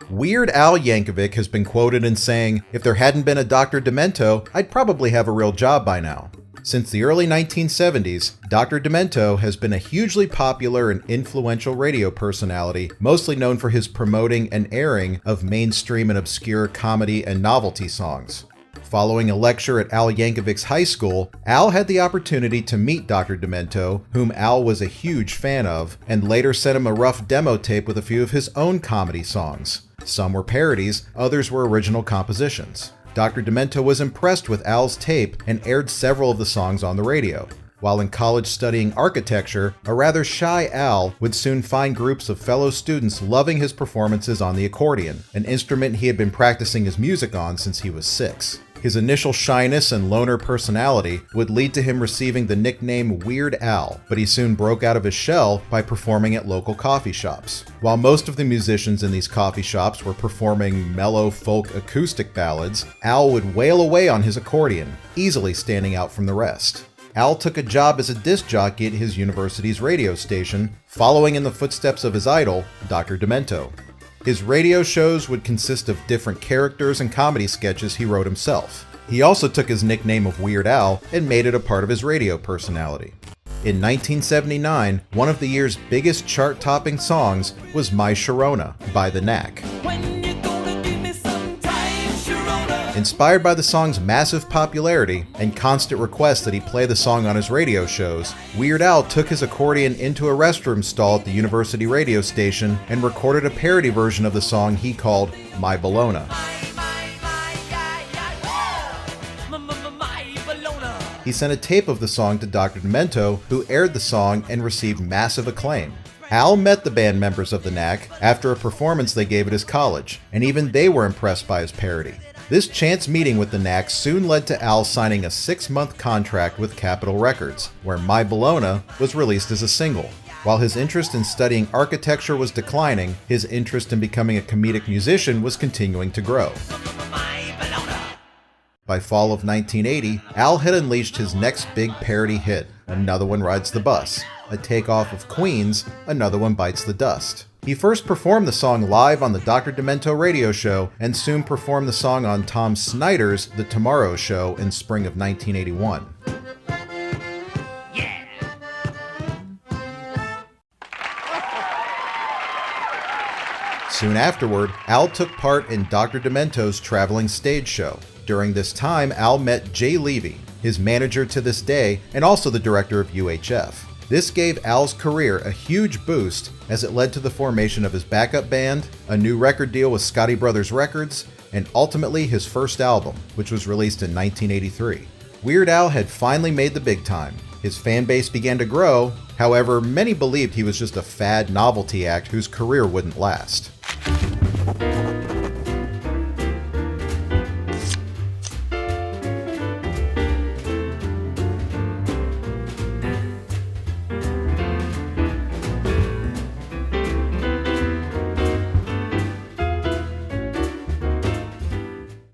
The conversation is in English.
Weird Al Yankovic has been quoted in saying, "If there hadn't been a Dr. Demento, I'd probably have a real job by now." Since the early 1970s, Dr. Demento has been a hugely popular and influential radio personality, mostly known for his promoting and airing of mainstream and obscure comedy and novelty songs. Following a lecture at Al Yankovic's high school, Al had the opportunity to meet Dr. Demento, whom Al was a huge fan of, and later sent him a rough demo tape with a few of his own comedy songs. Some were parodies, others were original compositions. Dr. Demento was impressed with Al's tape and aired several of the songs on the radio. While in college studying architecture, a rather shy Al would soon find groups of fellow students loving his performances on the accordion, an instrument he had been practicing his music on since he was 6. His initial shyness and loner personality would lead to him receiving the nickname Weird Al, but he soon broke out of his shell by performing at local coffee shops. While most of the musicians in these coffee shops were performing mellow folk acoustic ballads, Al would wail away on his accordion, easily standing out from the rest. Al took a job as a disc jockey at his university's radio station, following in the footsteps of his idol, Dr. Demento. His radio shows would consist of different characters and comedy sketches he wrote himself. He also took his nickname of Weird Al and made it a part of his radio personality. In 1979, one of the year's biggest chart-topping songs was My Sharona by The Knack. Inspired by the song's massive popularity and constant requests that he play the song on his radio shows, Weird Al took his accordion into a restroom stall at the university radio station and recorded a parody version of the song he called My Bologna. He sent a tape of the song to Dr. Demento, who aired the song and received massive acclaim. Al met the band members of The Knack after a performance they gave at his college, and even they were impressed by his parody. This chance meeting with the Knack soon led to Al signing a 6-month contract with Capitol Records, where My Bologna was released as a single. While his interest in studying architecture was declining, his interest in becoming a comedic musician was continuing to grow. By fall of 1980, Al had unleashed his next big parody hit, Another One Rides the Bus, a takeoff of Queen's Another One Bites the Dust. He first performed the song live on the Dr. Demento radio show and soon performed the song on Tom Snyder's The Tomorrow Show in spring of 1981. Yeah. Soon afterward, Al took part in Dr. Demento's traveling stage show. During this time, Al met Jay Levy, his manager to this day and also the director of UHF. This gave Al's career a huge boost as it led to the formation of his backup band, a new record deal with Scotti Brothers Records, and ultimately his first album, which was released in 1983. Weird Al had finally made the big time. His fan base began to grow, however, many believed he was just a fad novelty act whose career wouldn't last.